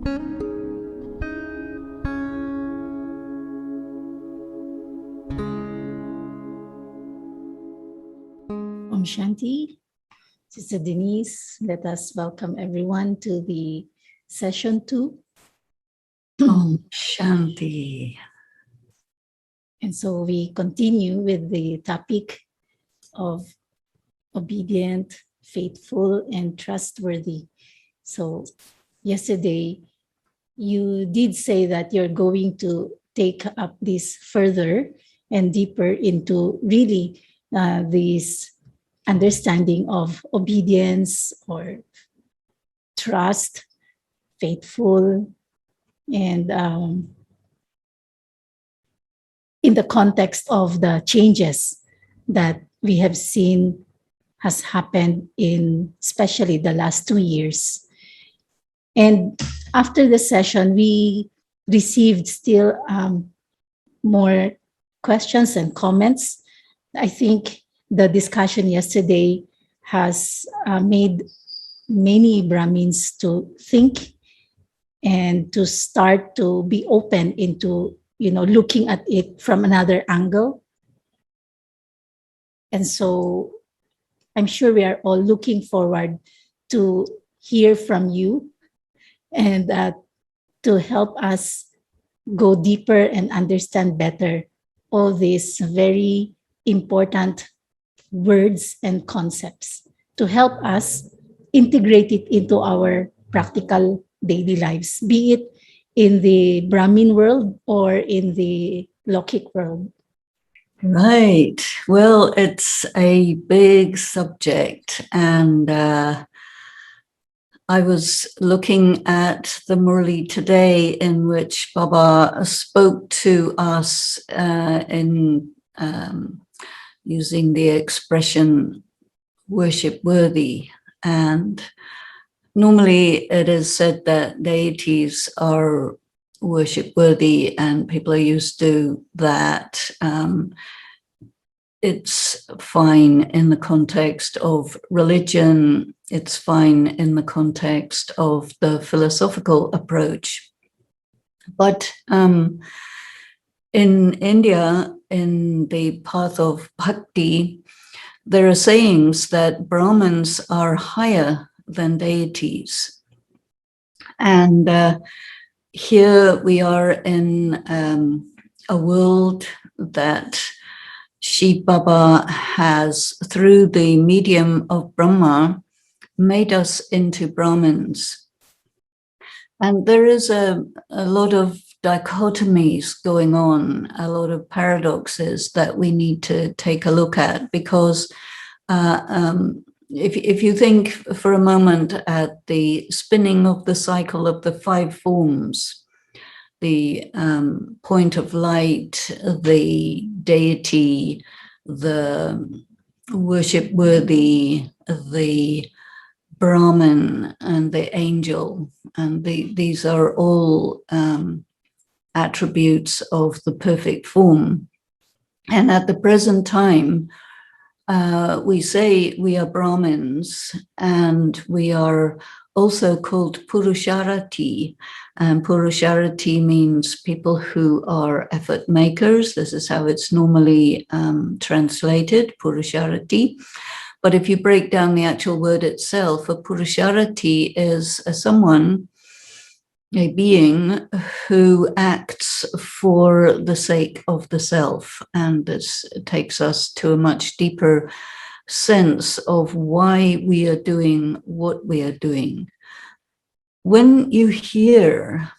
Om Shanti. Sister Denise, let us welcome everyone to the session 2. Om Shanti. And so we continue with the topic of obedient, faithful, and trustworthy. So yesterday, you did say that you're going to take up this further and deeper into really this understanding of obedience or trust, faithful, and in the context of the changes that we have seen has happened in especially the last 2 years. And after the session, we received still more questions and comments. I think the discussion yesterday has made many Brahmins to think and to start to be open into, looking at it from another angle. And so I'm sure we are all looking forward to hear from you and to help us go deeper and understand better all these very important words and concepts to help us integrate it into our practical daily lives, be it in the Brahmin world or in the Lokik world. Right. Well, it's a big subject, and I was looking at the Murli today in which Baba spoke to us in using the expression worship worthy. And normally it is said that deities are worship worthy and people are used to that. It's fine in the context of religion. It's fine in the context of the philosophical approach. But in India, in the path of bhakti, there are sayings that Brahmins are higher than deities. And here we are in a world that Shiv Baba has, through the medium of Brahma, made us into Brahmins. And there is a lot of dichotomies going on, a lot of paradoxes that we need to take a look at, because if you think for a moment at the spinning of the cycle of the 5 forms, the point of light, the deity, the worship worthy, the Brahmin, and the angel, and these are all attributes of the perfect form. And at the present time, we say we are Brahmins, and we are also called Purusharati. And Purusharati means people who are effort makers. This is how it's normally translated, Purusharati. But if you break down the actual word itself, a Purusharati is someone, a being who acts for the sake of the self. And this takes us to a much deeper sense of why we are doing what we are doing. When you hear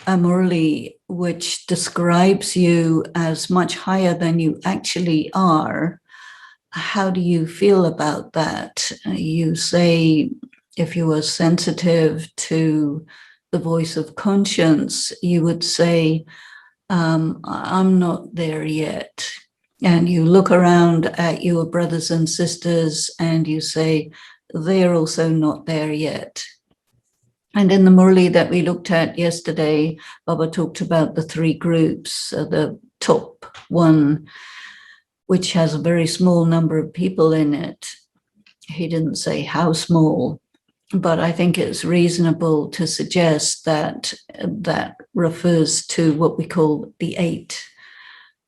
a Murli which describes you as much higher than you actually are, how do you feel about that? You say, if you were sensitive to the voice of conscience, you would say, I'm not there yet. And you look around at your brothers and sisters and you say, they're also not there yet. And in the Murli that we looked at yesterday, Baba talked about the 3 groups, the top one, which has a very small number of people in it. He didn't say how small. but I think it's reasonable to suggest that that refers to what we call the eight,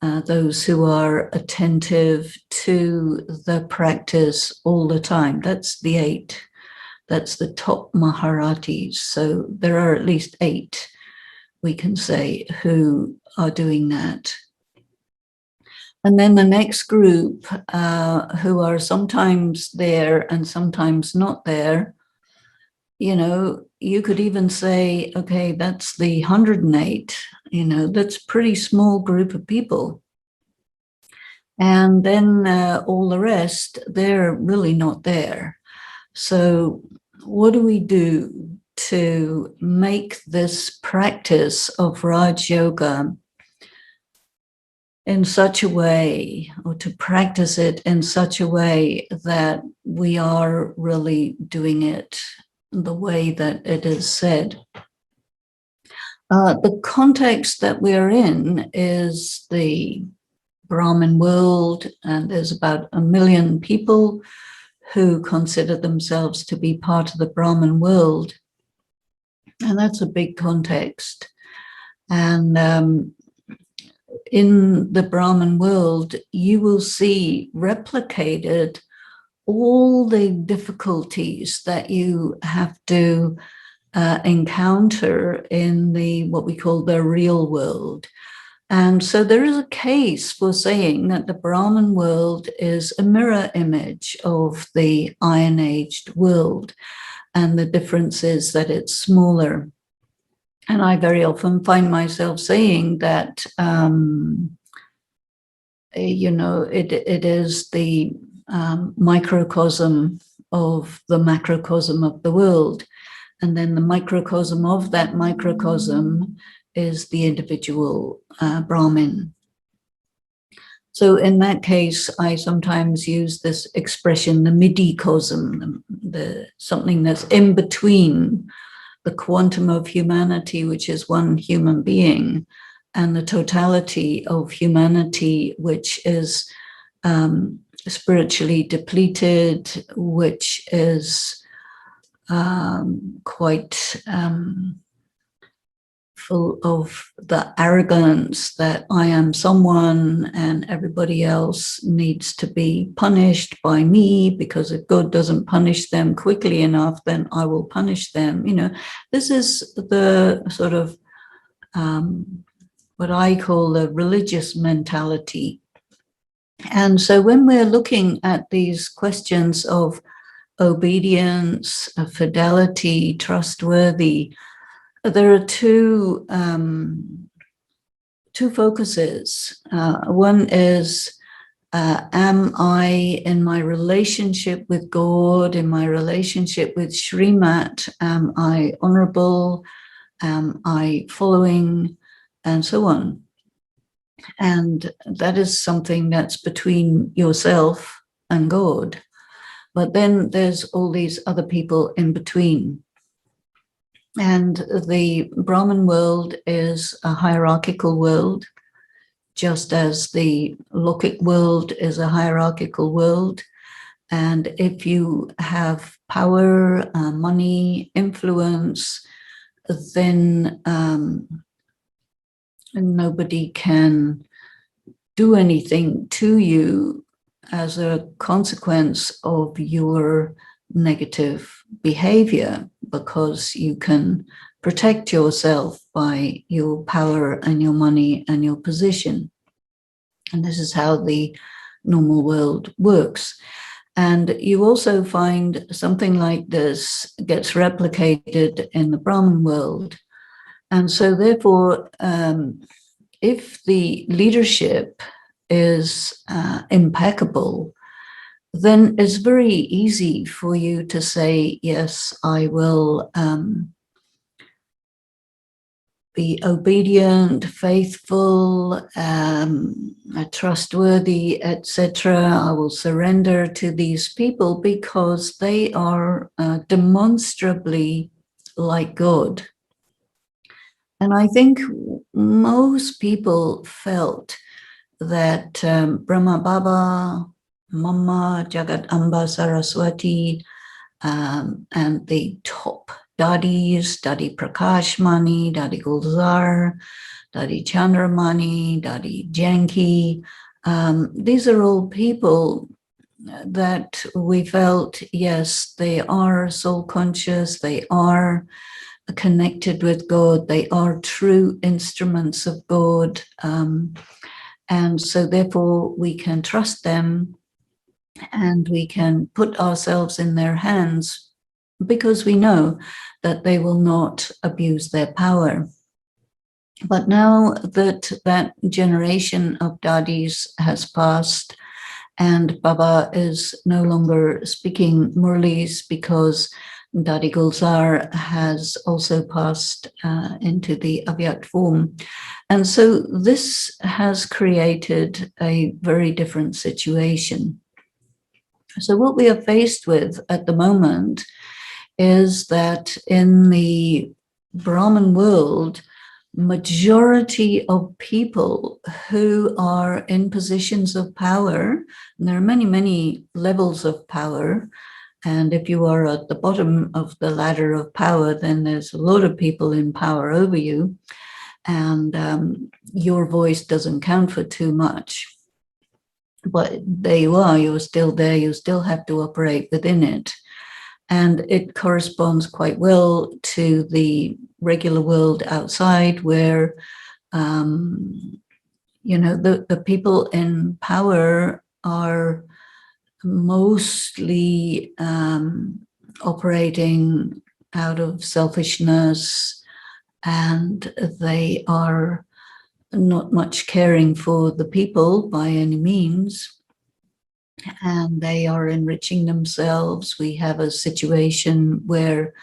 those who are attentive to the practice all the time. That's the eight. That's the top Maharatis. So there are at least eight, we can say, who are doing that. And then the next group, who are sometimes there and sometimes not there, you know, you could even say, okay, that's the 108, you know, that's a pretty small group of people. And then all the rest, they're really not there. So what do we do to make this practice of Raj Yoga in such a way, or to practice it in such a way that we are really doing it the way that it is said? The context that we're in is the Brahmin world, and there's about 1 million people who consider themselves to be part of the Brahmin world. And that's a big context. And in the Brahmin world, you will see replicated all the difficulties that you have to encounter in the what we call the real world. And so there is a case for saying that the Brahmin world is a mirror image of the Iron-aged world, and the difference is that it's smaller. And I very often find myself saying that, you know, it is the microcosm of the macrocosm of the world. And then the microcosm of that microcosm is the individual Brahmin. So in that case, I sometimes use this expression, the midicosm, the something that's in between the quantum of humanity, which is one human being, and the totality of humanity, which is spiritually depleted, which is quite full of the arrogance that I am someone and everybody else needs to be punished by me, because if God doesn't punish them quickly enough, then I will punish them. You know, this is the sort of what I call the religious mentality. And so when we're looking at these questions of obedience, fidelity, trustworthy, there are two focuses. One is, am I in my relationship with God, in my relationship with Srimat, am I honorable, am I following, and so on. And that is something that's between yourself and God. But then there's all these other people in between. And the Brahmin world is a hierarchical world, just as the Lokic world is a hierarchical world. And if you have power, money, influence, then nobody can do anything to you as a consequence of your negative behavior, because you can protect yourself by your power and your money and your position. And this is how the normal world works. And you also find something like this gets replicated in the Brahmin world. And so therefore, if the leadership is impeccable, then it's very easy for you to say, yes, I will be obedient, faithful, trustworthy, etc. I will surrender to these people because they are demonstrably like God. And I think most people felt that Brahma Baba, Mama, Jagat Amba Saraswati, and the top Dadis, Dadi Prakashmani, Dadi Gulzar, Dadi Chandramani, Dadi Janki. These are all people that we felt, yes, they are soul conscious, they are connected with God, they are true instruments of God. And so therefore we can trust them and we can put ourselves in their hands because we know that they will not abuse their power. But now that that generation of Dadis has passed and Baba is no longer speaking Murlis because Dadi Gulzar has also passed into the Avyakt form. And so this has created a very different situation. So what we are faced with at the moment is that in the Brahmin world, majority of people who are in positions of power, and there are many, many levels of power, and if you are at the bottom of the ladder of power, then there's a lot of people in power over you, and your voice doesn't count for too much. But there you are, you're still there, you still have to operate within it. And it corresponds quite well to the regular world outside where, the people in power are mostly operating out of selfishness, and they are not much caring for the people by any means, and they are enriching themselves. We have a situation where,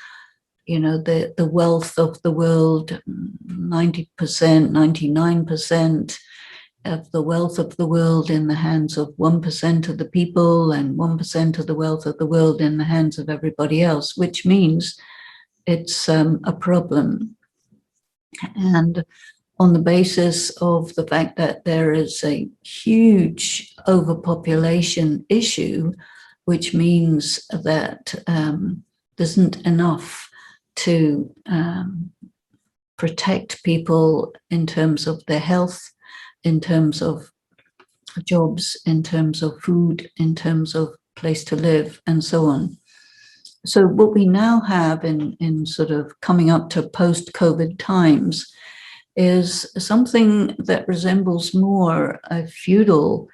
the wealth of the world, 90%, 99% of the wealth of the world in the hands of 1% of the people and 1% of the wealth of the world in the hands of everybody else, which means it's a problem. And on the basis of the fact that there is a huge overpopulation issue, which means that there isn't enough to protect people in terms of their health, in terms of jobs, in terms of food, in terms of place to live, and so on. So what we now have in sort of coming up to post-COVID times is something that resembles more a feudal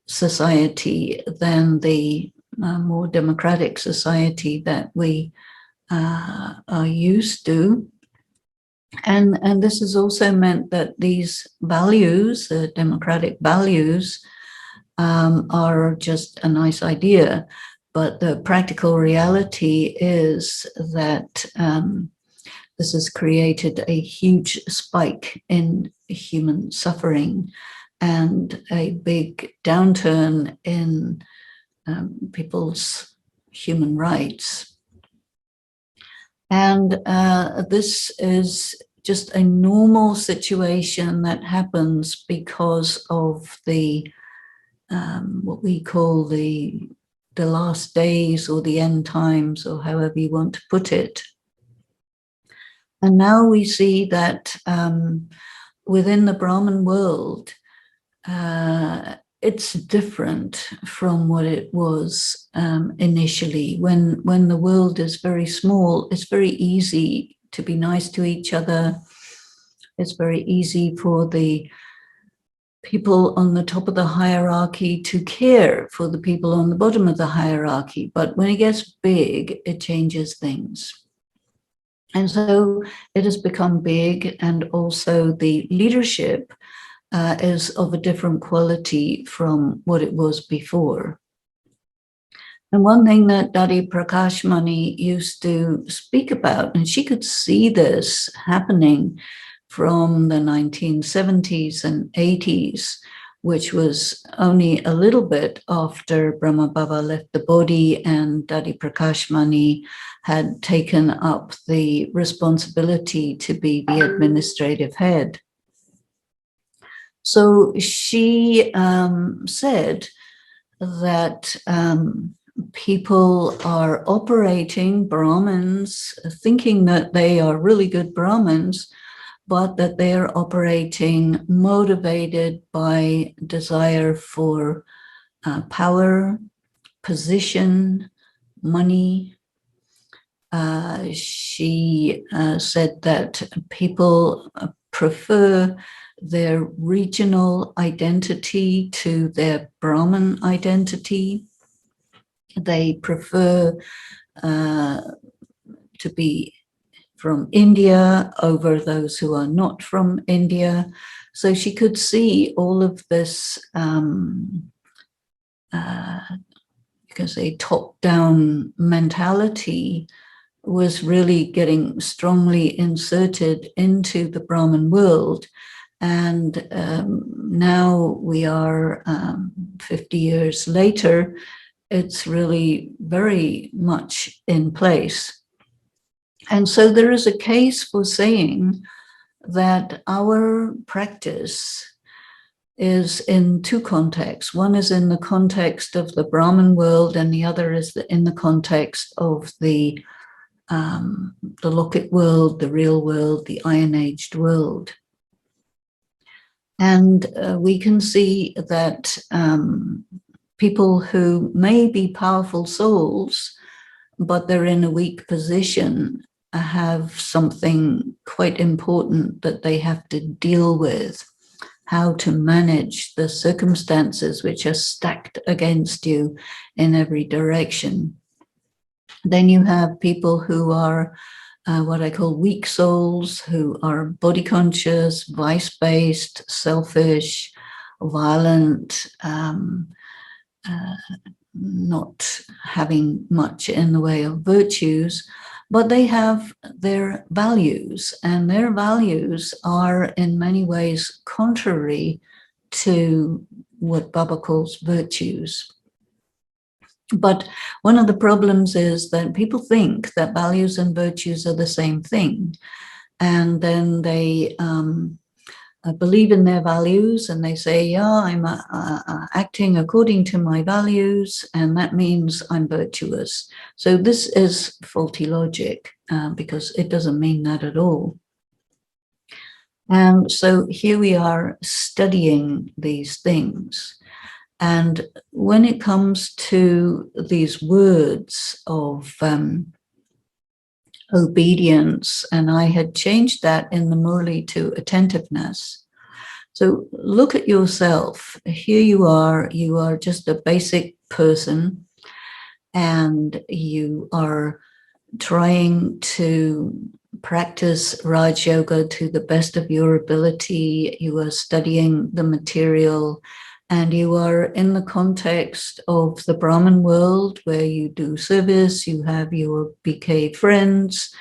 society than the more democratic society that we are used to. And this has also meant that these values, the democratic values, are just a nice idea. But the practical reality is that this has created a huge spike in human suffering and a big downturn in people's human rights. And this is just a normal situation that happens because of the what we call the last days or the end times, or however you want to put it. And now we see that within the Brahmin world, it's different from what it was initially. When the world is very small, it's very easy to be nice to each other. It's very easy for the people on the top of the hierarchy to care for the people on the bottom of the hierarchy. But when it gets big, it changes things. And so it has become big, and also the leadership is of a different quality from what it was before. And one thing that Dadi Prakashmani used to speak about, and she could see this happening from the 1970s and 80s, which was only a little bit after Brahma Baba left the body and Dadi Prakashmani had taken up the responsibility to be the administrative head. So she said that people are operating, Brahmins, thinking that they are really good Brahmins, but that they are operating motivated by desire for power, position, money. She said that people prefer their regional identity to their Brahmin identity. They prefer to be from India over those who are not from India. So she could see all of this, because a top-down mentality was really getting strongly inserted into the Brahmin world. And now we are 50 years later, it's really very much in place. And so there is a case for saying that our practice is in two contexts. One is in the context of the Brahmin world, and the other is in the context of the Lokit world, the real world, the Iron-aged world. And we can see that people who may be powerful souls, but they're in a weak position, have something quite important that they have to deal with, how to manage the circumstances which are stacked against you in every direction. Then you have people who are what I call weak souls, who are body conscious, vice-based, selfish, violent, not having much in the way of virtues, but they have their values, and their values are in many ways contrary to what Baba calls virtues. But one of the problems is that people think that values and virtues are the same thing, and then they believe in their values, and they say, yeah, I'm acting according to my values, and that means I'm virtuous. So this is faulty logic, because it doesn't mean that at all. And so here we are studying these things. And when it comes to these words of obedience, and I had changed that in the Murli to attentiveness. So look at yourself. Here you are just a basic person, and you are trying to practice Raj Yoga to the best of your ability. You are studying the material, and you are in the context of the Brahmin world where you do service, you have your BK friends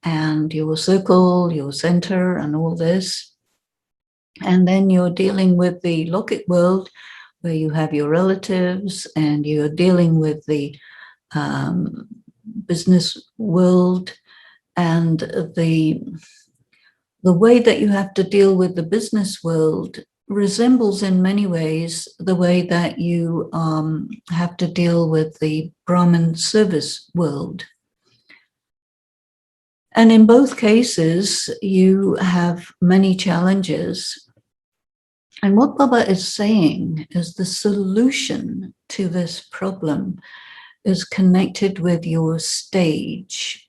and your circle, your center, and all this. And then you're dealing with the Lokit world where you have your relatives, and you're dealing with the business world, and the way that you have to deal with the business world resembles in many ways the way that you have to deal with the Brahmin service world. And in both cases, you have many challenges. And what Baba is saying is the solution to this problem is connected with your stage.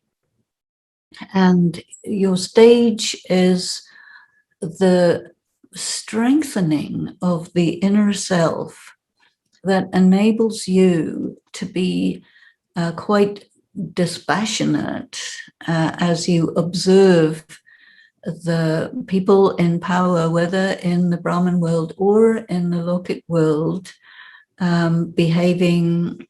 And your stage is the strengthening of the inner self that enables you to be quite dispassionate as you observe the people in power, whether in the Brahmin world or in the Lokit world, behaving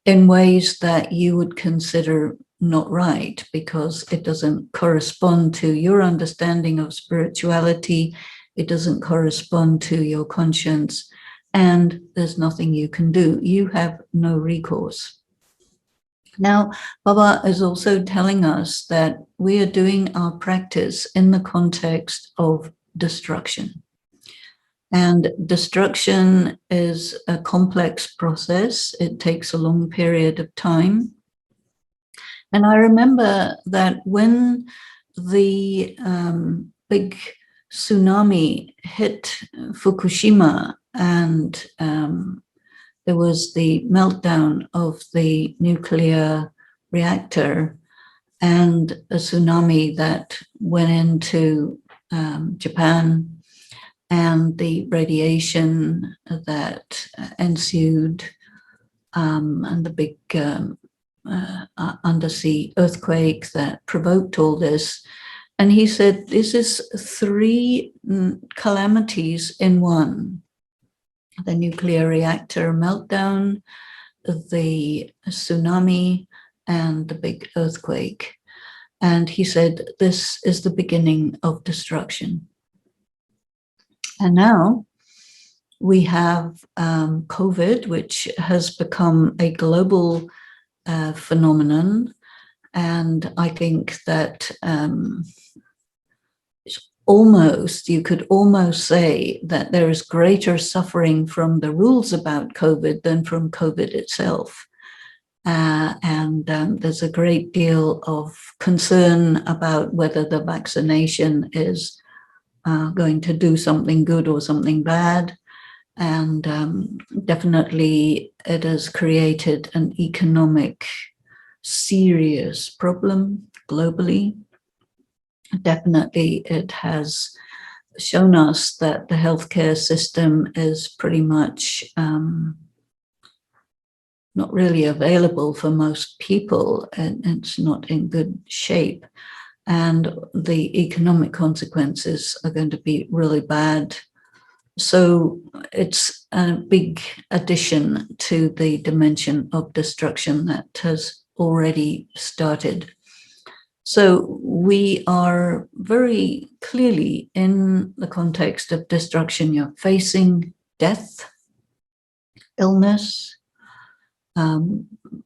in ways that you would consider not right, because it doesn't correspond to your understanding of spirituality, it doesn't correspond to your conscience, and there's nothing you can do. You have no recourse. Now, Baba is also telling us that we are doing our practice in the context of destruction. And destruction is a complex process. It takes a long period of time. And I remember that when the big tsunami hit Fukushima and there was the meltdown of the nuclear reactor and a tsunami that went into Japan, and the radiation that ensued, and the big undersea earthquake that provoked all this. And he said, this is 3 calamities in one: the nuclear reactor meltdown, the tsunami, and the big earthquake. And he said, this is the beginning of destruction. And now we have COVID, which has become a global phenomenon. And I think that you could almost say that there is greater suffering from the rules about COVID than from COVID itself. And there's a great deal of concern about whether the vaccination is going to do something good or something bad. And definitely it has created an economic serious problem globally. Definitely it has shown us that the healthcare system is pretty much not really available for most people, and it's not in good shape. And the economic consequences are going to be really bad. So it's a big addition to the dimension of destruction that has already started. So we are very clearly in the context of destruction. You're facing death, illness,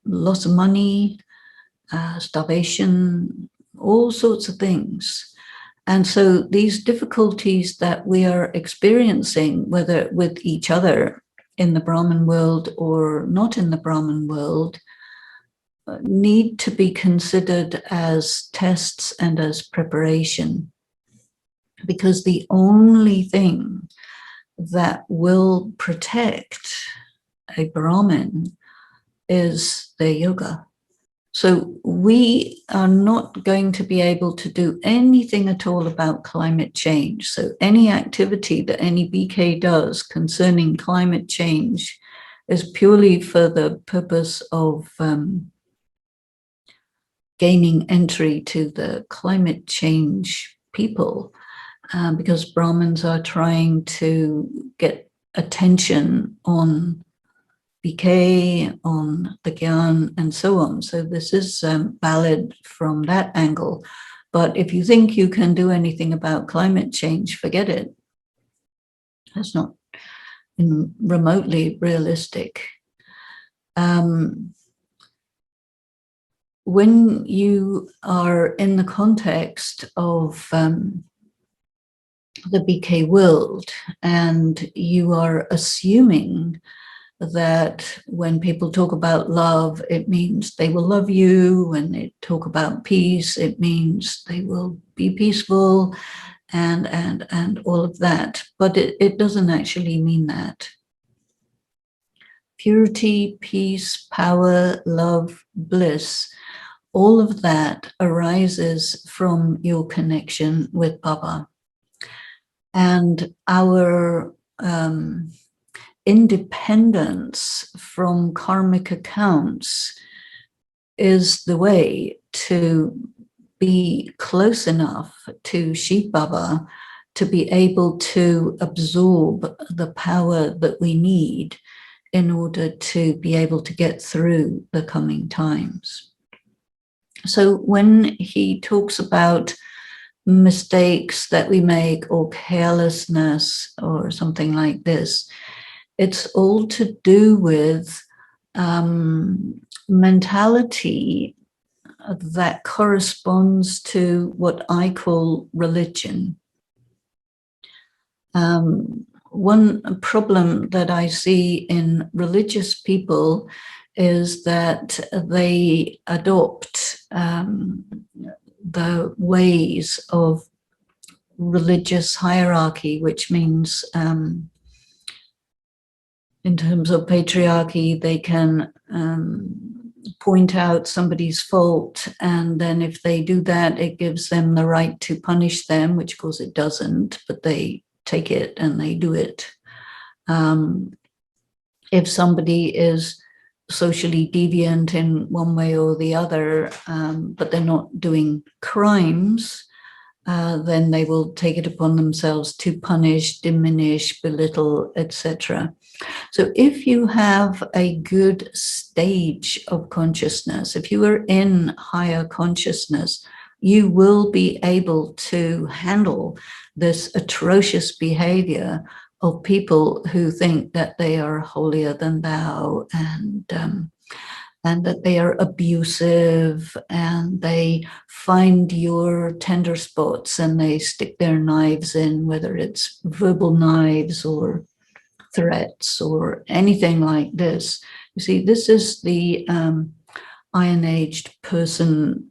loss of money, starvation, all sorts of things. And so these difficulties that we are experiencing, whether with each other in the Brahman world or not in the Brahman world, need to be considered as tests and as preparation. Because the only thing that will protect a Brahmin is their yoga. So we are not going to be able to do anything at all about climate change. So any activity that any BK does concerning climate change is purely for the purpose of gaining entry to the climate change people, because Brahmins are trying to get attention on BK, on the Gyan, and so on. So this is valid from that angle. But if you think you can do anything about climate change, forget it. That's not remotely realistic. When you are in the context of the BK world and you are assuming that when people talk about love, it means they will love you. When they talk about peace, it means they will be peaceful, and all of that. But it doesn't actually mean that. Purity, peace, power, love, bliss, all of that arises from your connection with Baba. And our independence from karmic accounts is the way to be close enough to Shiv Baba to be able to absorb the power that we need in order to be able to get through the coming times. So when he talks about mistakes that we make or carelessness or something like this, it's all to do with mentality that corresponds to what I call religion. one problem that I see in religious people is that they adopt the ways of religious hierarchy, which means in terms of patriarchy, they can point out somebody's fault, and then if they do that, it gives them the right to punish them, which of course it doesn't, but they take it and they do it. If somebody is socially deviant in one way or the other, but they're not doing crimes, then they will take it upon themselves to punish, diminish, belittle, etc. So if you have a good stage of consciousness, if you are in higher consciousness, you will be able to handle this atrocious behavior of people who think that they are holier than thou, and that they are abusive, and they find your tender spots and they stick their knives in, whether it's verbal knives or threats or anything like this. You see, this is the iron-aged person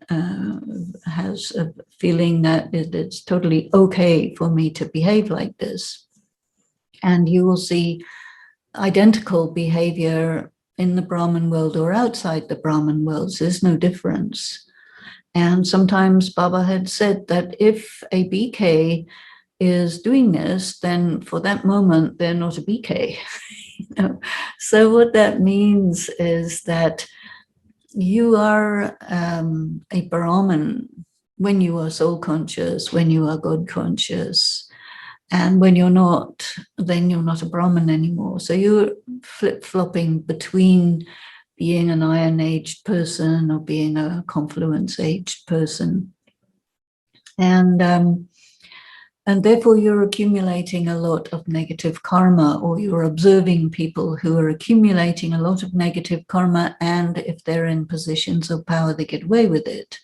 has a feeling that it's totally okay for me to behave like this. And you will see identical behavior in the Brahman world or outside the Brahman worlds. There's no difference. And sometimes Baba had said that if a BK is doing this, then for that moment, they're not a BK. So what that means is that you are a Brahman when you are soul conscious, when you are God conscious. And when you're not, then you're not a Brahman anymore. So you're flip-flopping between being an iron-aged person or being a confluence-aged person. And therefore you're accumulating a lot of negative karma, or you're observing people who are accumulating a lot of negative karma, and if they're in positions of power, they get away with it.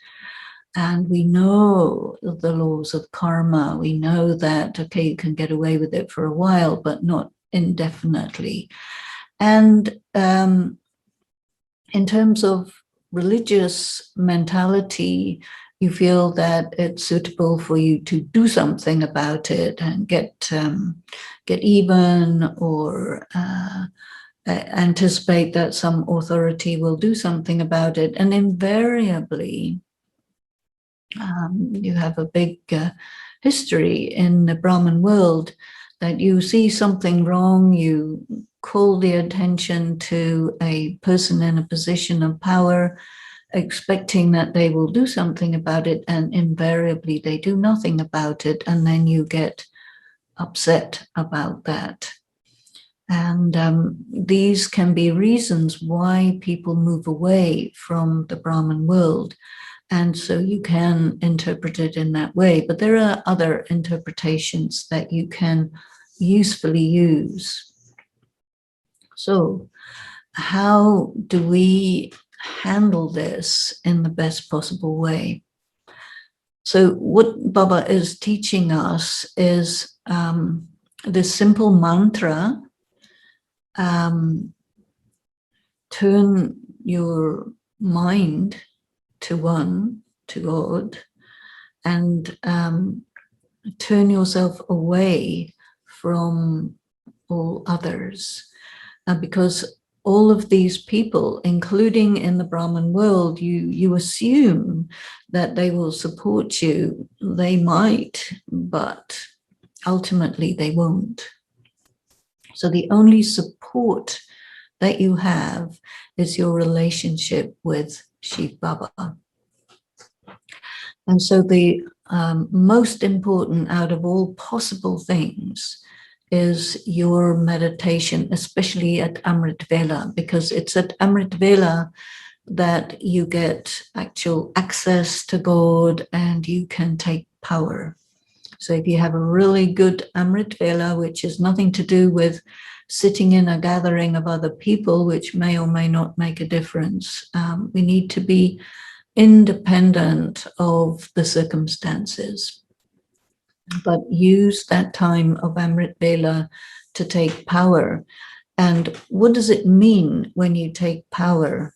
And we know the laws of karma. We know that, okay, you can get away with it for a while, but not indefinitely. And in terms of religious mentality, you feel that it's suitable for you to do something about it and get even, or anticipate that some authority will do something about it. And invariably, you have a big history in the Brahman world that you see something wrong, you call the attention to a person in a position of power, expecting that they will do something about it, and invariably they do nothing about it, and then you get upset about that. And these can be reasons why people move away from the Brahman world. And so you can interpret it in that way. But there are other interpretations that you can usefully use. So how do we handle this in the best possible way? So what Baba is teaching us is this simple mantra: turn your mind to one, to God, and turn yourself away from all others. Because all of these people, including in the Brahman world, you assume that they will support you. They might, but ultimately they won't. So the only support that you have is your relationship with Shiv Baba. And so the most important out of all possible things is your meditation, especially at Amrit Vela, because it's at Amrit Vela that you get actual access to God and you can take power. So if you have a really good Amrit Vela, which is nothing to do with sitting in a gathering of other people, which may or may not make a difference, we need to be independent of the circumstances. But use that time of Amrit Vela to take power. And what does it mean when you take power?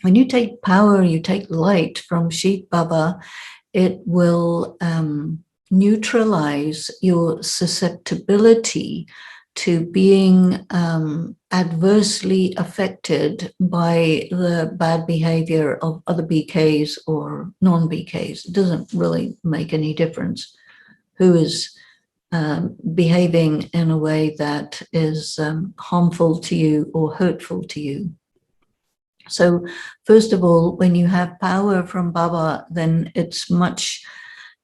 When you take power, you take light from Shiv Baba, it will neutralize your susceptibility to being adversely affected by the bad behavior of other BKs or non-BKs. It doesn't really make any difference who is behaving in a way that is harmful to you or hurtful to you. So first of all, when you have power from Baba, then it's much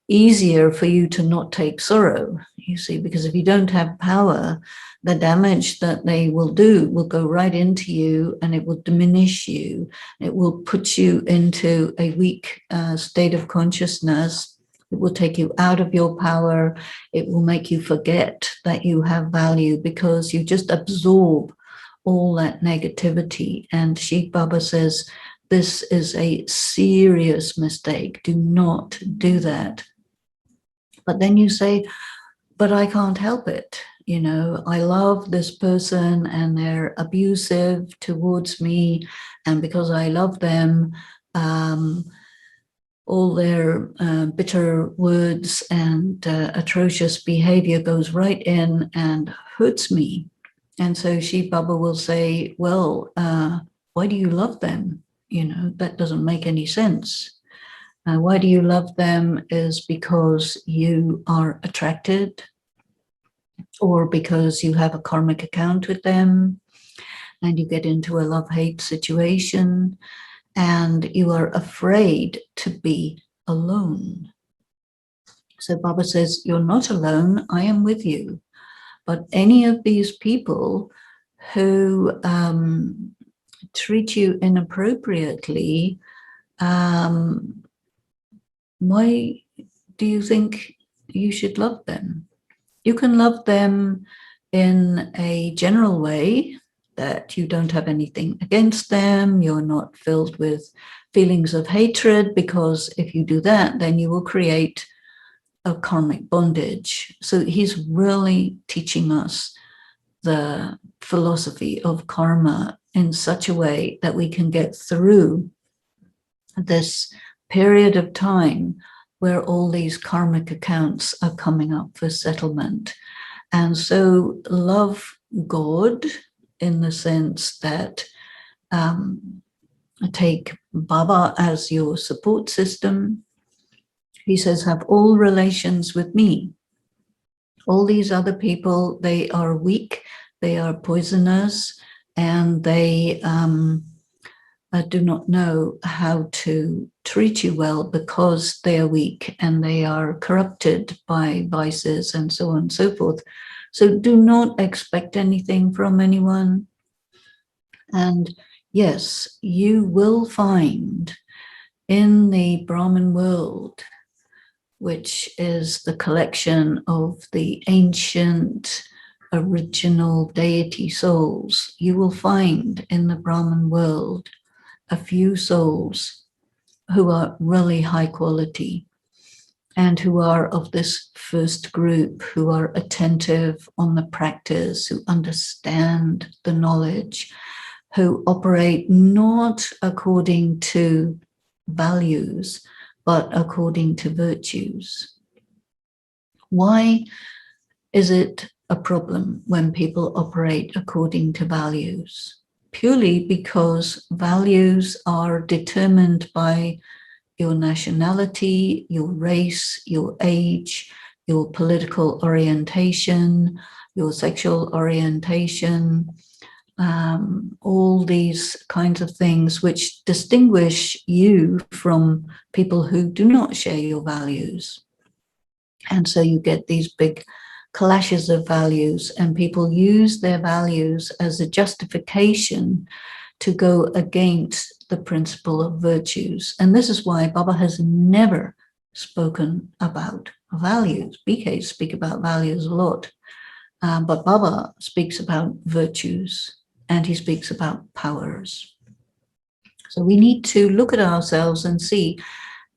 easier for you to not take sorrow, you see, because if you don't have power, the damage that they will do will go right into you and it will diminish you. It will put you into a weak state of consciousness. It will take you out of your power. It will make you forget that you have value because you just absorb all that negativity. And Shiv Baba says, this is a serious mistake. Do not do that. But then you say, but I can't help it. You know, I love this person and they're abusive towards me. And because I love them, all their bitter words and atrocious behavior goes right in and hurts me. And so Shiv Baba will say, well, why do you love them? You know, that doesn't make any sense. Why do you love them is because you are attracted or because you have a karmic account with them and you get into a love-hate situation and you are afraid to be alone. So Baba says, you're not alone, I am with you. But any of these people who treat you inappropriately, why do you think you should love them? You can love them in a general way, that you don't have anything against them, you're not filled with feelings of hatred, because if you do that, then you will create a karmic bondage. So he's really teaching us the philosophy of karma in such a way that we can get through this period of time where all these karmic accounts are coming up for settlement. And so love God in the sense that take Baba as your support system. He says, have all relations with me. All these other people, they are weak, they are poisonous, and they do not know how to treat you well because they are weak and they are corrupted by vices and so on and so forth. So do not expect anything from anyone. And yes, you will find in the Brahmin world, which is the collection of the ancient original deity souls, you will find in the Brahmin world a few souls who are really high quality and who are of this first group, who are attentive on the practice, who understand the knowledge, who operate not according to values, but according to virtues. Why is it a problem when people operate according to values? Purely because values are determined by your nationality, your race, your age, your political orientation, your sexual orientation, all these kinds of things which distinguish you from people who do not share your values. And so you get these big clashes of values, and people use their values as a justification to go against the principle of virtues. And this is why Baba has never spoken about values. BKs speak about values a lot, but Baba speaks about virtues and he speaks about powers. So we need to look at ourselves and see,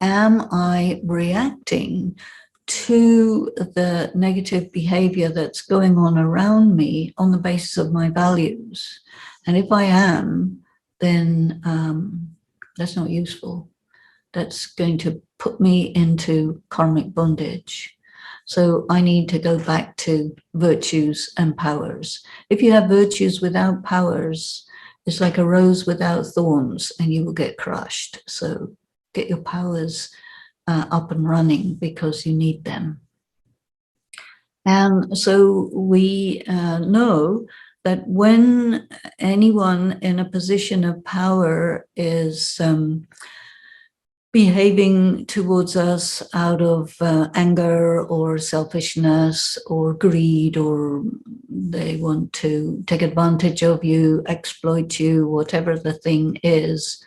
am I reacting to the negative behavior that's going on around me on the basis of my values. And if I am, then that's not useful. That's going to put me into karmic bondage. So I need to go back to virtues and powers. If you have virtues without powers, it's like a rose without thorns, and you will get crushed. So get your powers up and running, because you need them. And so we know that when anyone in a position of power is behaving towards us out of anger or selfishness or greed, or they want to take advantage of you, exploit you, whatever the thing is,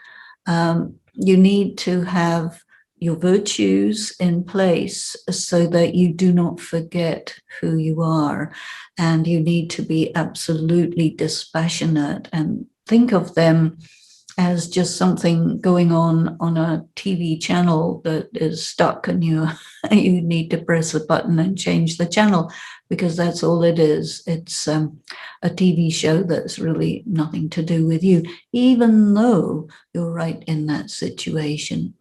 you need to have your virtues in place so that you do not forget who you are. And you need to be absolutely dispassionate and think of them as just something going on a TV channel that is stuck, and you need to press a button and change the channel, because that's all it is. It's a TV show that's really nothing to do with you, even though you're right in that situation.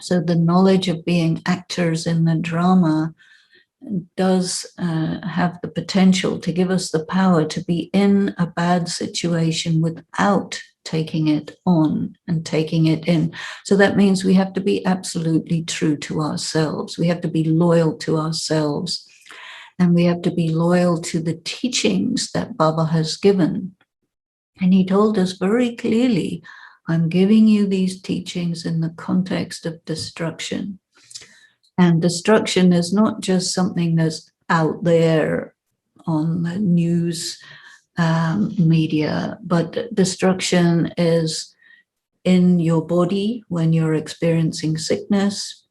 So the knowledge of being actors in the drama does have the potential to give us the power to be in a bad situation without taking it on and taking it in. So that means we have to be absolutely true to ourselves. We have to be loyal to ourselves, and we have to be loyal to the teachings that Baba has given. And he told us very clearly, I'm giving you these teachings in the context of destruction. And destruction is not just something that's out there on the news media, but destruction is in your body when you're experiencing sickness.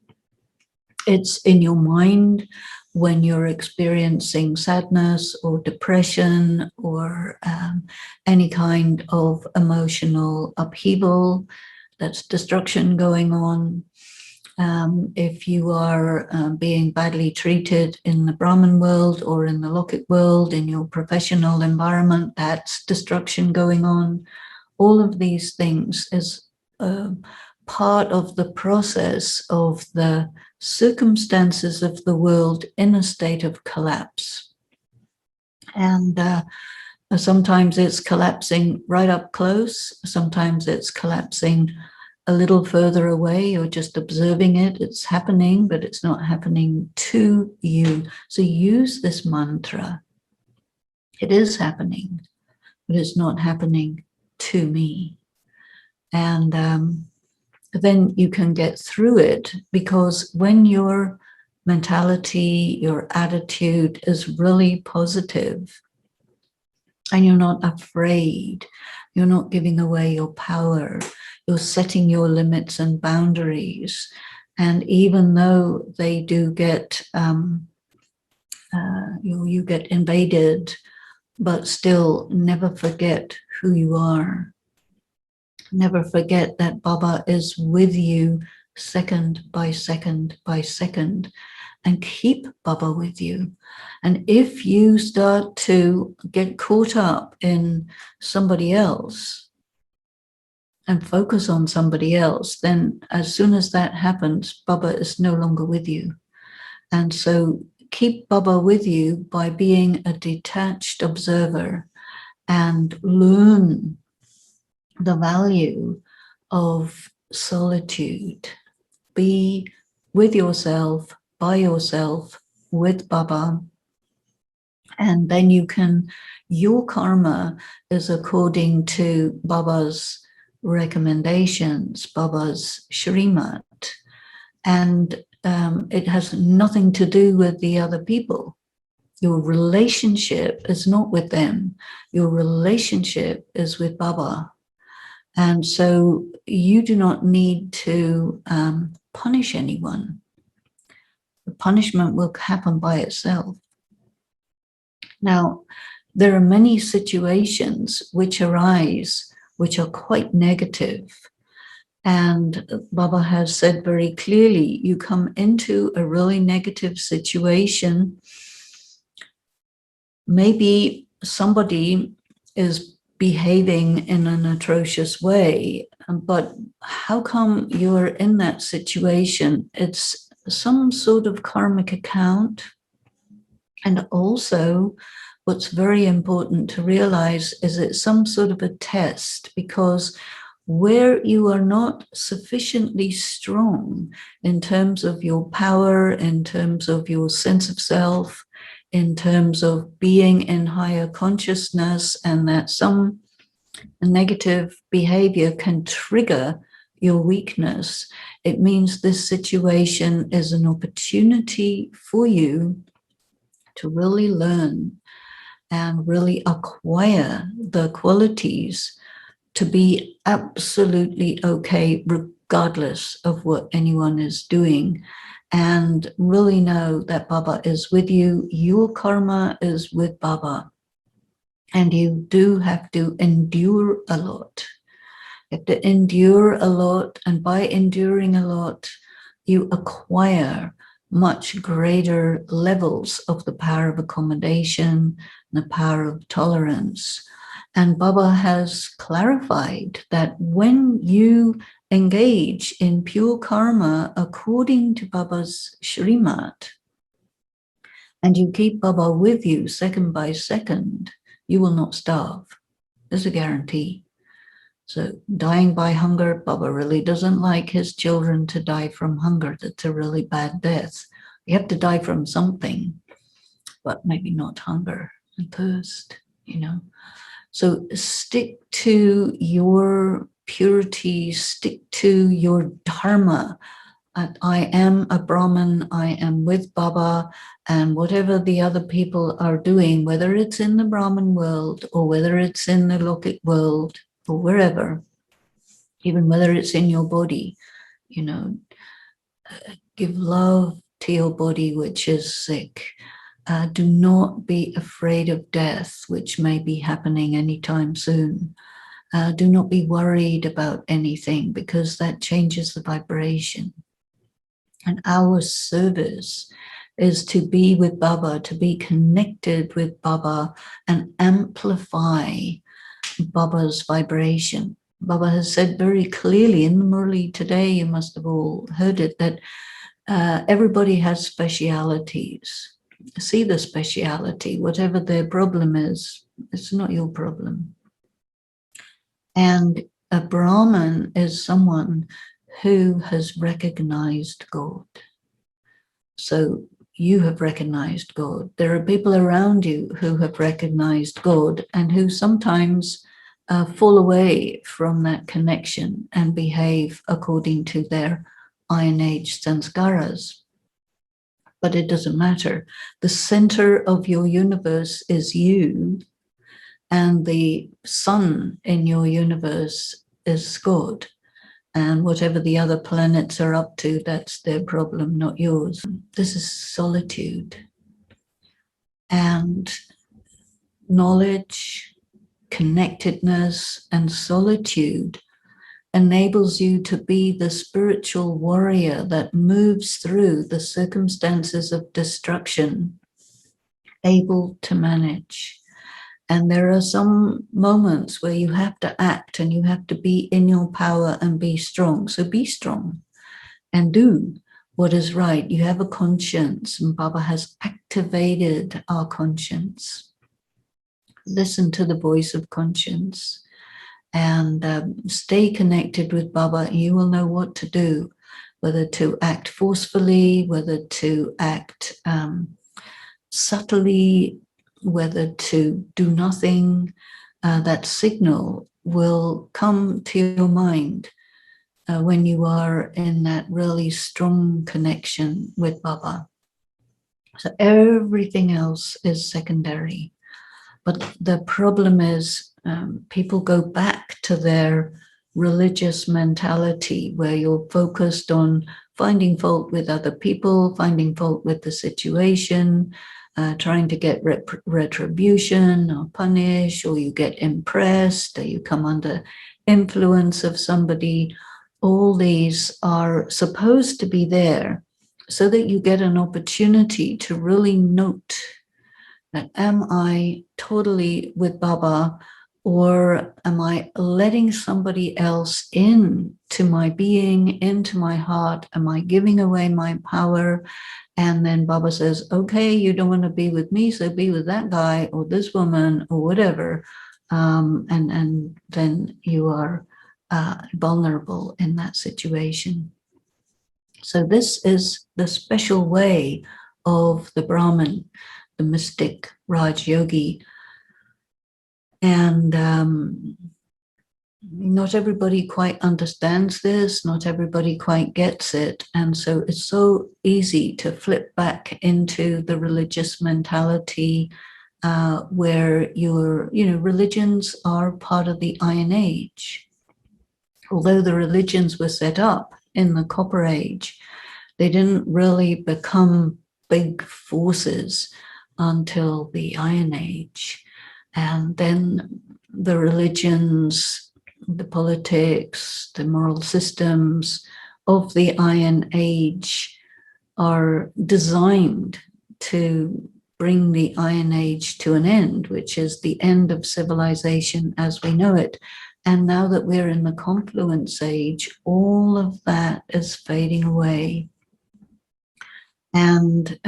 It's in your mind when you're experiencing sadness or depression or any kind of emotional upheaval. That's destruction going on. If you are being badly treated in the Brahman world or in the Lokik world, in your professional environment, that's destruction going on. All of these things is part of the process of the circumstances of the world in a state of collapse. And sometimes it's collapsing right up close. Sometimes it's collapsing a little further away. You're just observing it. It's happening, but it's not happening to you. So use this mantra. It is happening, but it's not happening to me. And then you can get through it, because when your mentality, your attitude is really positive, and you're not afraid, you're not giving away your power, you're setting your limits and boundaries. And even though they do get, you get invaded, but still never forget who you are. Never forget that Baba is with you second by second by second, and keep Baba with you. And if you start to get caught up in somebody else and focus on somebody else, then as soon as that happens, Baba is no longer with you. And so keep Baba with you by being a detached observer and learn the value of solitude. Be with yourself, by yourself, with Baba. And then your karma is according to Baba's recommendations, Baba's Shrimat. And it has nothing to do with the other people. Your relationship is not with them. Your relationship is with Baba. And so you do not need to punish anyone. The punishment will happen by itself. Now, there are many situations which arise which are quite negative. And Baba has said very clearly, you come into a really negative situation. Maybe somebody is behaving in an atrocious way, but how come you're in that situation? It's some sort of karmic account. And also, what's very important to realize is it's some sort of a test, because where you are not sufficiently strong in terms of your power, in terms of your sense of self, in terms of being in higher consciousness, and that some negative behavior can trigger your weakness, it means this situation is an opportunity for you to really learn and really acquire the qualities to be absolutely okay regardless of what anyone is doing, and really know that Baba is with you. Your karma is with Baba, and you do have to endure a lot. You have to endure a lot, and by enduring a lot, you acquire much greater levels of the power of accommodation, the power of tolerance. And Baba has clarified that when you engage in pure karma according to Baba's Shrimat, and you keep Baba with you second by second, you will not starve. There's a guarantee. So dying by hunger, Baba really doesn't like his children to die from hunger. That's a really bad death. You have to die from something, but maybe not hunger and thirst, you know. So stick to your purity, stick to your dharma. I am a Brahmin, I am with Baba, and whatever the other people are doing, whether it's in the Brahmin world or whether it's in the Lokic world or wherever, even whether it's in your body, you know, give love to your body which is sick. Do not be afraid of death, which may be happening anytime soon. Do not be worried about anything, because that changes the vibration. And our service is to be with Baba, to be connected with Baba and amplify Baba's vibration. Baba has said very clearly in the Murli today, you must have all heard it, that everybody has specialities. See the speciality, whatever their problem is, it's not your problem. And a Brahmin is someone who has recognized God. So you have recognized God. There are people around you who have recognized God and who sometimes fall away from that connection and behave according to their Iron Age sanskaras. But it doesn't matter. The center of your universe is you, and the sun in your universe is God. And whatever the other planets are up to, that's their problem, not yours. This is solitude. And knowledge, connectedness, and solitude enables you to be the spiritual warrior that moves through the circumstances of destruction, able to manage. And there are some moments where you have to act and you have to be in your power and be strong. So be strong and do what is right. You have a conscience, and Baba has activated our conscience. Listen to the voice of conscience and stay connected with Baba. You will know what to do, whether to act forcefully, whether to act subtly, whether to do nothing. That signal will come to your mind when you are in that really strong connection with Baba. So everything else is secondary. But the problem is people go back to their religious mentality where you're focused on finding fault with other people, finding fault with the situation, trying to get retribution or punish, or you get impressed, or you come under influence of somebody. all these are supposed to be there so that you get an opportunity to really note that, am I totally with Baba, or am I letting somebody else in to my being, into my heart? Am I giving away my power? And then Baba says, okay, you don't want to be with me, so be with that guy or this woman or whatever. And then you are vulnerable in that situation. So this is the special way of the Brahmin, the mystic Raj Yogi. And not everybody quite understands this, not everybody quite gets it. And so it's so easy to flip back into the religious mentality where religions are part of the Iron Age. Although the religions were set up in the Copper Age, they didn't really become big forces until the Iron Age. And then the religions, the politics, the moral systems of the Iron Age are designed to bring the Iron Age to an end, which is the end of civilization as we know it. And now that we're in the confluence age, all of that is fading away. And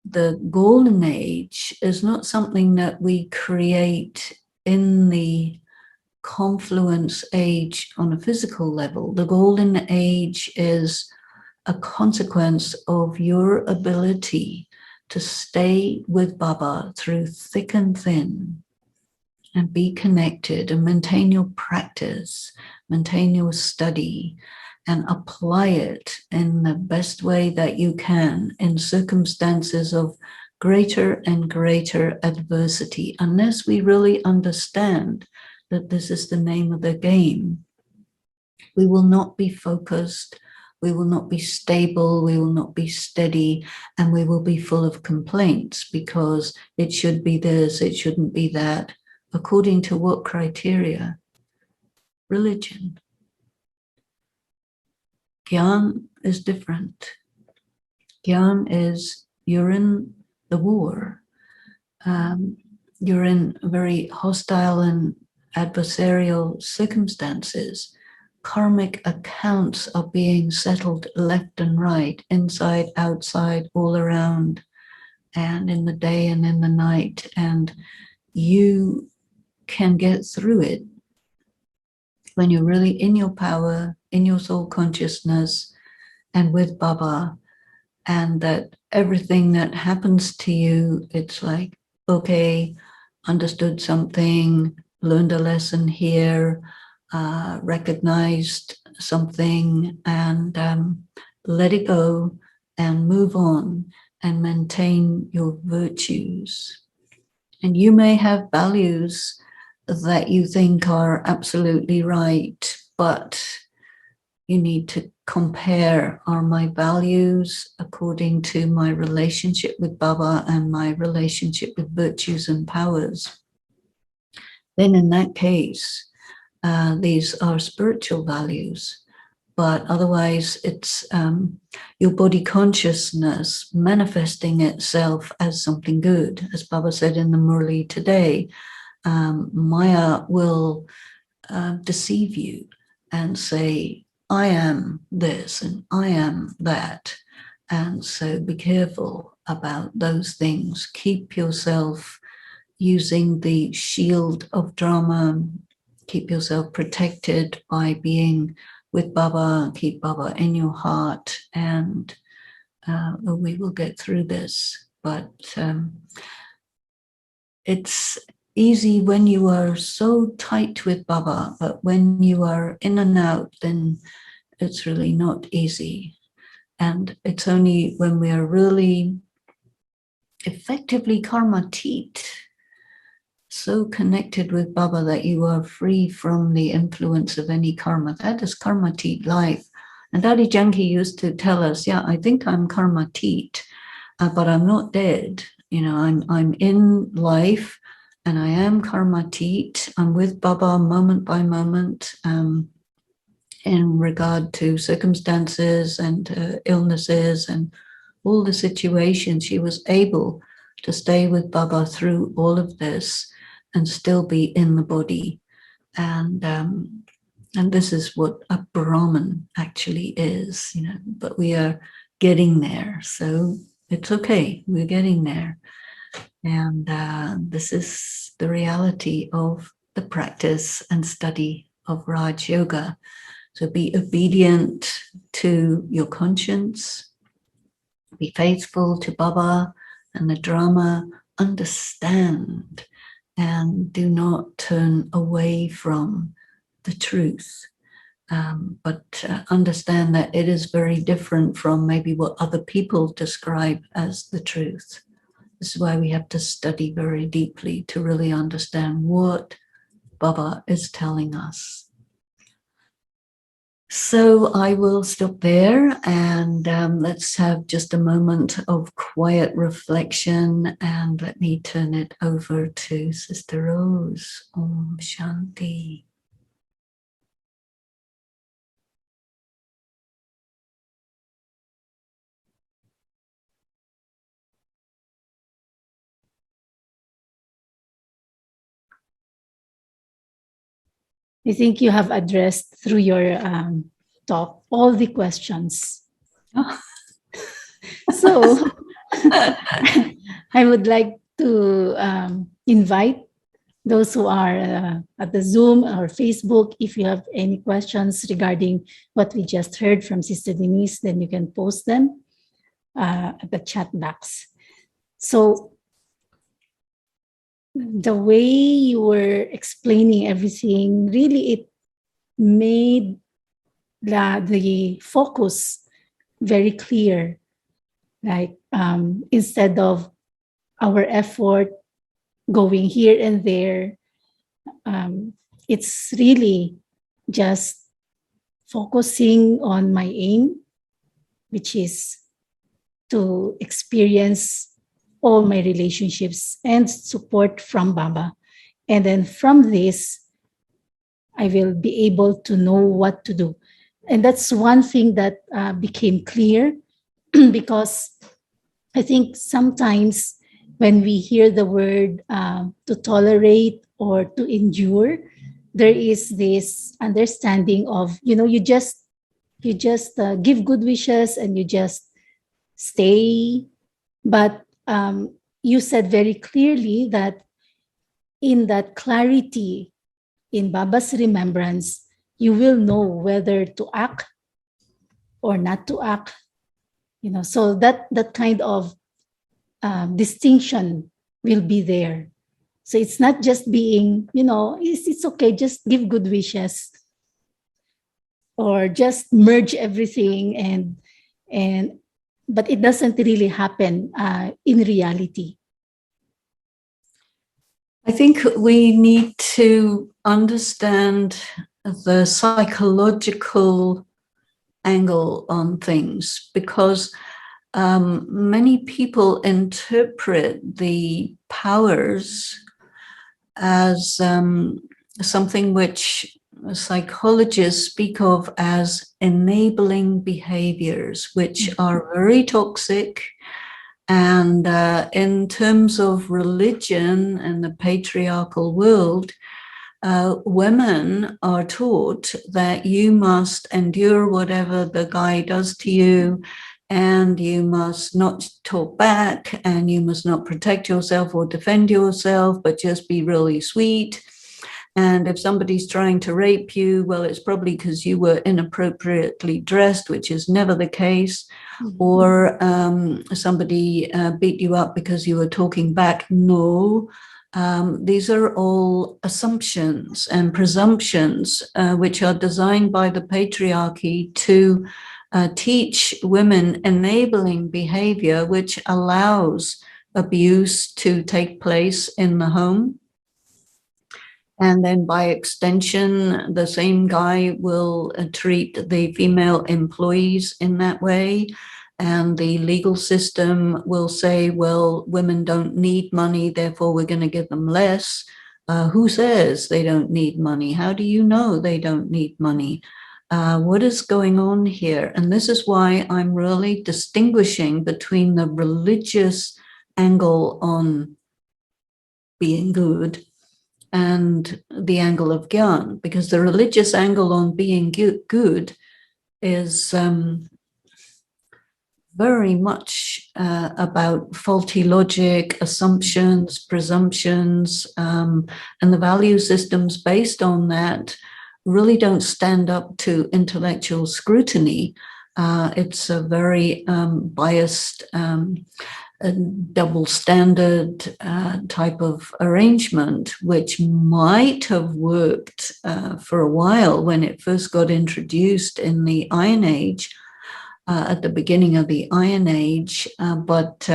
the golden age is not something that we create in the confluence age on a physical level. The golden age is a consequence of your ability to stay with Baba through thick and thin and be connected and maintain your practice, maintain your study, and apply it in the best way that you can in circumstances of greater and greater adversity. Unless we really understand that this is the name of the game, we will not be focused, we will not be stable, we will not be steady, and we will be full of complaints because it should be this, it shouldn't be that. According to what criteria? Religion. Gyan is different. Gyan is you're in the war. You're in very hostile and adversarial circumstances. Karmic accounts are being settled left and right, inside, outside, all around, and in the day and in the night. And you can get through it when you're really in your power, in your soul consciousness, and with Baba, and that everything that happens to you, it's like, okay, understood something, learned a lesson here, recognized something, and let it go and move on and maintain your virtues. And you may have values that you think are absolutely right, but you need to compare, are my values according to my relationship with Baba and my relationship with virtues and powers? Then in that case, these are spiritual values, but otherwise it's your body consciousness manifesting itself as something good. As Baba said in the Murli today, Maya will deceive you and say, I am this and I am that. And so be careful about those things. Keep yourself using the shield of Dharma. Keep yourself protected by being with Baba. Keep Baba in your heart, and we will get through this. But it's easy when you are so tight with Baba, but when you are in and out, then it's really not easy. And it's only when we are really effectively karmatit, so connected with Baba, that you are free from the influence of any karma. That is karmatit life. And Daddy Janki used to tell us, yeah, I think I'm karmatit, but I'm not dead. You know, I'm in life and I am karmatit. I'm with Baba moment by moment. in regard to circumstances and illnesses and all the situations. She was able to stay with Baba through all of this and still be in the body. And this is what a Brahman actually is, but we are getting there. So it's okay, we're getting there. And this is the reality of the practice and study of Raj Yoga. So be obedient to your conscience, be faithful to Baba and the drama, understand, and do not turn away from the truth. But understand that it is very different from maybe what other people describe as the truth. This is why we have to study very deeply to really understand what Baba is telling us. So I will stop there, and let's have just a moment of quiet reflection, and let me turn it over to Sister Rose. Om Shanti. I think you have addressed through your talk all the questions. Oh. So I would like to invite those who are at the Zoom or Facebook, if you have any questions regarding what we just heard from Sister Denise, then you can post them at the chat box. So the way you were explaining everything, really it made the focus very clear. Like instead of our effort going here and there, it's really just focusing on my aim, which is to experience all my relationships and support from Baba. And then from this, I will be able to know what to do. And that's one thing that became clear because I think sometimes when we hear the word to tolerate or to endure, there is this understanding of, you just give good wishes and you just stay. But you said very clearly that in that clarity, in Baba's remembrance, you will know whether to act or not to act. So that kind of distinction will be there. So it's not just being, it's okay, just give good wishes or just merge everything but it doesn't really happen in reality. I think we need to understand the psychological angle on things because many people interpret the powers as something which psychologists speak of as enabling behaviors, which are very toxic. And in terms of religion and the patriarchal world, women are taught that you must endure whatever the guy does to you, and you must not talk back, and you must not protect yourself or defend yourself, but just be really sweet. And if somebody's trying to rape you, well, it's probably because you were inappropriately dressed, which is never the case. Mm-hmm. Or somebody beat you up because you were talking back. No, these are all assumptions and presumptions which are designed by the patriarchy to teach women enabling behavior, which allows abuse to take place in the home. And then by extension, the same guy will treat the female employees in that way. And the legal system will say, well, women don't need money, therefore we're going to give them less. Who says they don't need money? How do you know they don't need money? What is going on here? And this is why I'm really distinguishing between the religious angle on being good and the angle of Gyan, because the religious angle on being good is very much about faulty logic, assumptions, presumptions, and the value systems based on that really don't stand up to intellectual scrutiny. It's a very biased, a double standard type of arrangement, which might have worked for a while when it first got introduced in the Iron Age, at the beginning of the Iron Age, but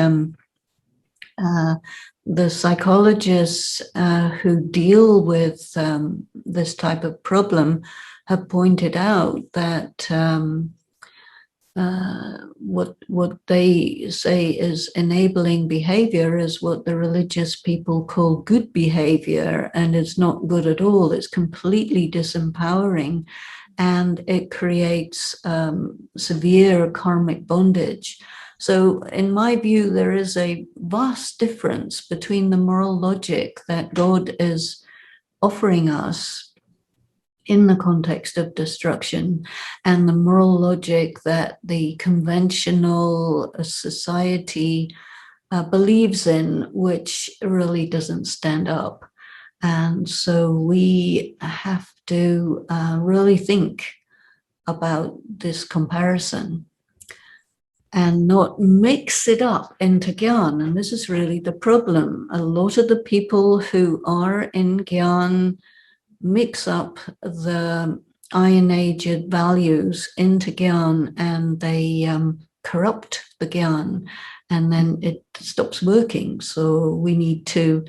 the psychologists who deal with this type of problem have pointed out that what they say is enabling behavior is what the religious people call good behavior, and it's not good at all. It's completely disempowering, and it creates severe karmic bondage. So in my view, there is a vast difference between the moral logic that God is offering us in the context of destruction and the moral logic that the conventional society believes in, which really doesn't stand up. And so we have to really think about this comparison and not mix it up into Gyan. And this is really the problem. A lot of the people who are in Gyan mix up the Iron Age values into Gyan, and they corrupt the Gyan, and then it stops working. So we need to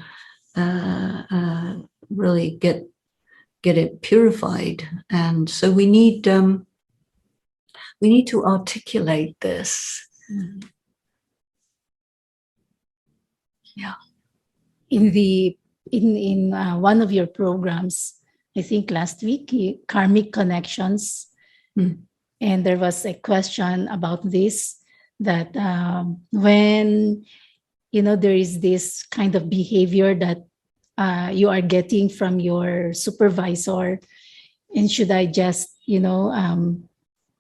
really get it purified, and so we need to articulate this. Yeah. In one of your programs, I think last week, karmic connections, and there was a question about this, that when there is this kind of behavior that you are getting from your supervisor, and should I just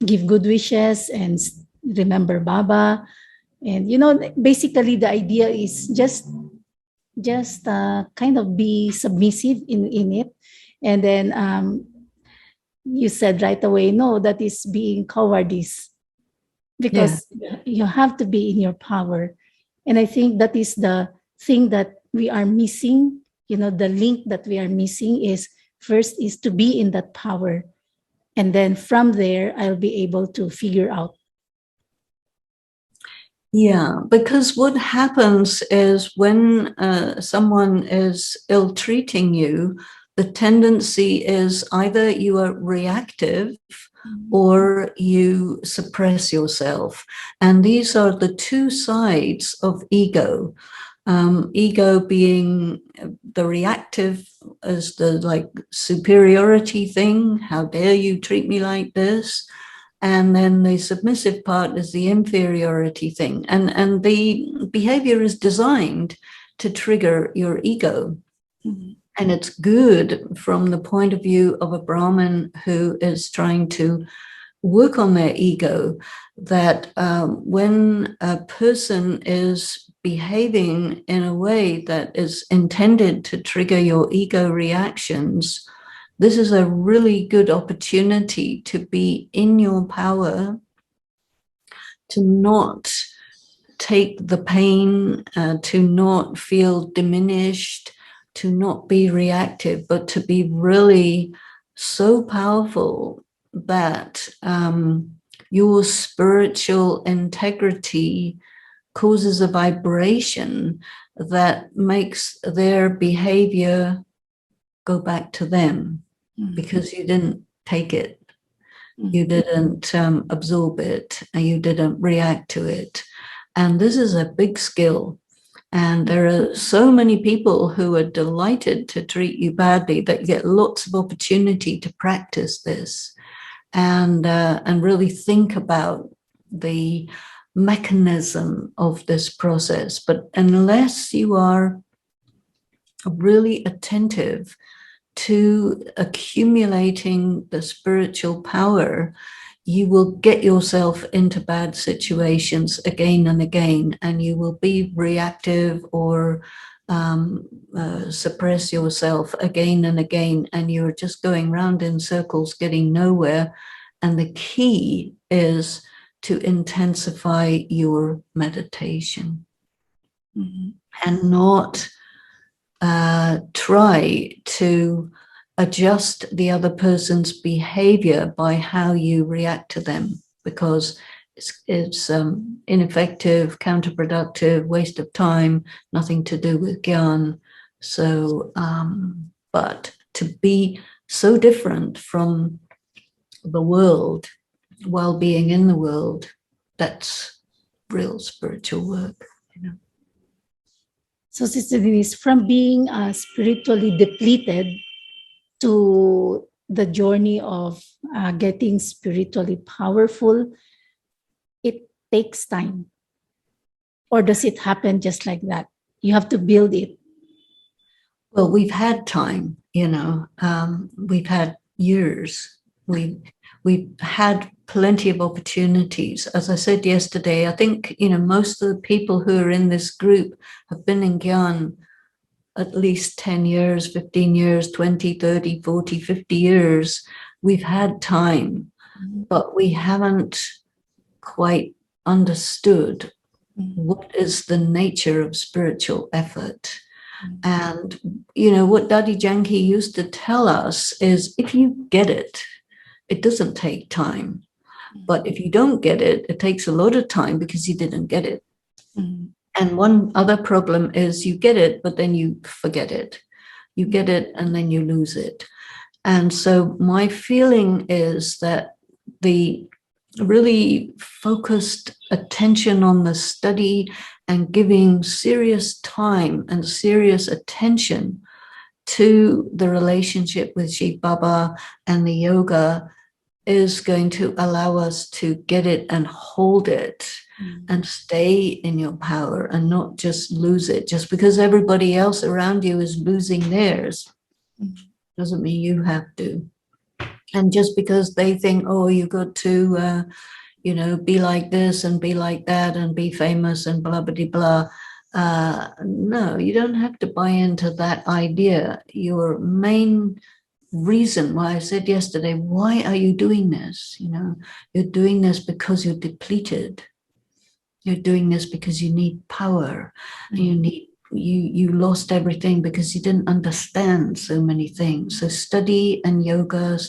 give good wishes and remember Baba, and basically the idea is just kind of be submissive in it. And then you said right away, no, that is being cowardice, because you have to be in your power. And I think that is the thing that we are missing. The link that we are missing is, first is to be in that power. And then from there, I'll be able to figure out. Yeah, because what happens is when someone is ill-treating you, the tendency is either you are reactive or you suppress yourself. And these are the two sides of ego. Ego being the reactive, as the superiority thing. How dare you treat me like this? And then the submissive part is the inferiority thing. And the behavior is designed to trigger your ego. And it's good from the point of view of a Brahmin who is trying to work on their ego, that when a person is behaving in a way that is intended to trigger your ego reactions, this is a really good opportunity to be in your power, to not take the pain, to not feel diminished, to not be reactive, but to be really so powerful that your spiritual integrity causes a vibration that makes their behavior go back to them, because you didn't take it, you didn't absorb it, and you didn't react to it. And this is a big skill. And there are so many people who are delighted to treat you badly that you get lots of opportunity to practice this. and really think about the mechanism of this process. But unless you are really attentive to accumulating the spiritual power, you will get yourself into bad situations again and again, and you will be reactive or suppress yourself again and again, and you're just going round in circles, getting nowhere. And the key is to intensify your meditation and not try to adjust the other person's behavior by how you react to them, because it's ineffective, counterproductive, waste of time, nothing to do with gyan. So, but to be so different from the world while being in the world, that's real spiritual work, you know. So, Sister Denise, from being spiritually depleted to the journey of getting spiritually powerful, it takes time. Or does it happen just like that? You have to build it. Well, we've had time, you know, we've had years. We've had plenty of opportunities. As I said yesterday, I think, you know, most of the people who are in this group have been in Gyan at least 10 years, 15 years, 20, 30, 40, 50 years. We've had time, but we haven't quite understood what is the nature of spiritual effort. And, you know, what Daddy Janki used to tell us is, if you get it, it doesn't take time. But if you don't get it, it takes a lot of time because you didn't get it. And one other problem is you get it, but then you forget it. You get it and then you lose it. And so my feeling is that the really focused attention on the study and giving serious time and serious attention to the relationship with Shiv Baba and the yoga is going to allow us to get it and hold it and stay in your power and not just lose it. Just because everybody else around you is losing theirs doesn't mean you have to. And just because they think, oh, you got to, you know, be like this and be like that and be famous and blah, blah, blah. No, you don't have to buy into that idea. Your main reason why I said yesterday, why are you doing this? You know, you're doing this because you're depleted. You're doing this because you need power. And you lost everything because you didn't understand so many things. So study and yoga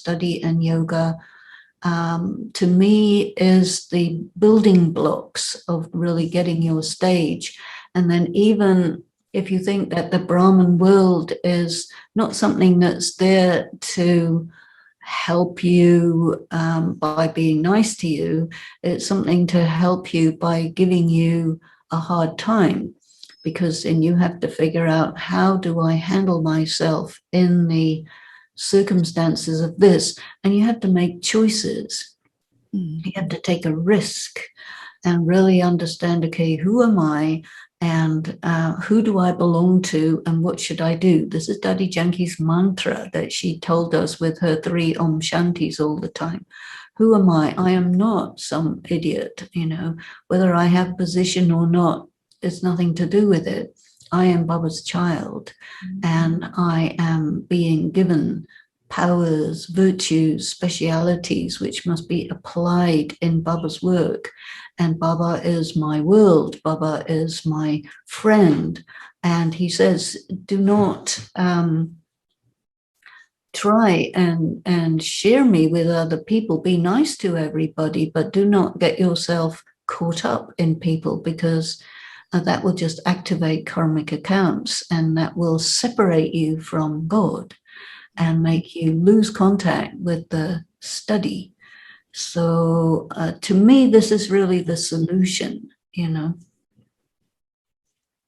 to me is the building blocks of really getting your stage. And then even if you think that the Brahman world is not something that's there to help you by being nice to you, it's something to help you by giving you a hard time, because then you have to figure out, how do I handle myself in the circumstances of this? And you have to make choices. You have to take a risk and really understand, okay, who am I? And who do I belong to, and what should I do? This is Daddy Janki's mantra that she told us with her 3 Om Shantis all the time. Who am I? I am not some idiot, you know, whether I have position or not, it's nothing to do with it. I am Baba's child, and I am being given powers, virtues, specialities, which must be applied in Baba's work. And Baba is my world. Baba is my friend. And he says, do not try and share me with other people. Be nice to everybody, but do not get yourself caught up in people, because that will just activate karmic accounts, and that will separate you from God and make you lose contact with the study. So to me, this is really the solution, you know.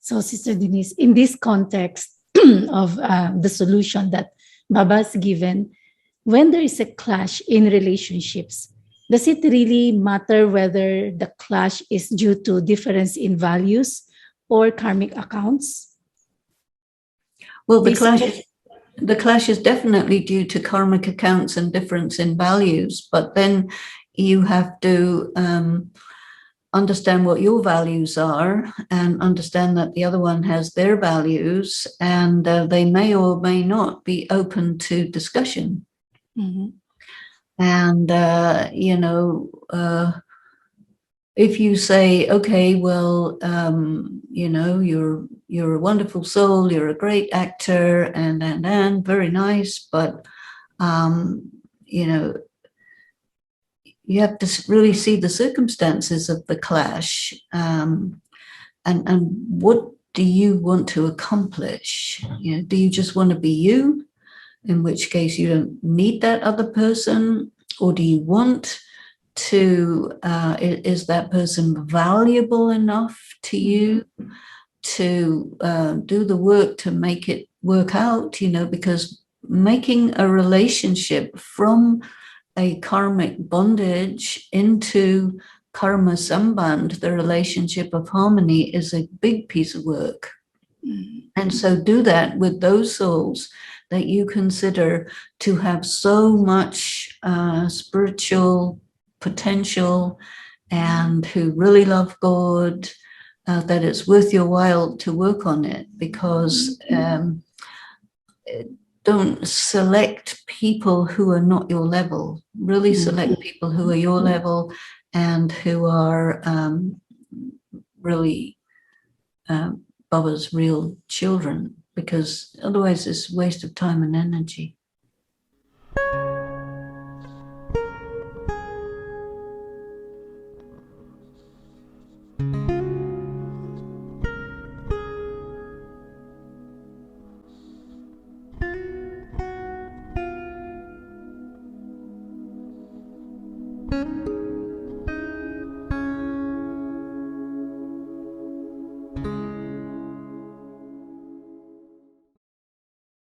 So, Sister Denise, in this context of the solution that Baba's given, when there is a clash in relationships, does it really matter whether the clash is due to difference in values or karmic accounts? Well, Basically, the clash is definitely due to karmic accounts and difference in values, but then you have to understand what your values are and understand that the other one has their values, and they may or may not be open to discussion. mhm, And if you say, okay, well, you're a wonderful soul, you're a great actor, and very nice, but you know, you have to really see the circumstances of the clash, and what do you want to accomplish? Do you just want to be you, in which case you don't need that other person, or do you want to, is that person valuable enough to you to do the work to make it work out? Because making a relationship from a karmic bondage into karma samband, the relationship of harmony, is a big piece of work. And so do that with those souls that you consider to have so much spiritual potential and who really love God, that it's worth your while to work on it, because don't select people who are not your level. Really select people who are your level and who are really Baba's real children, because otherwise it's a waste of time and energy.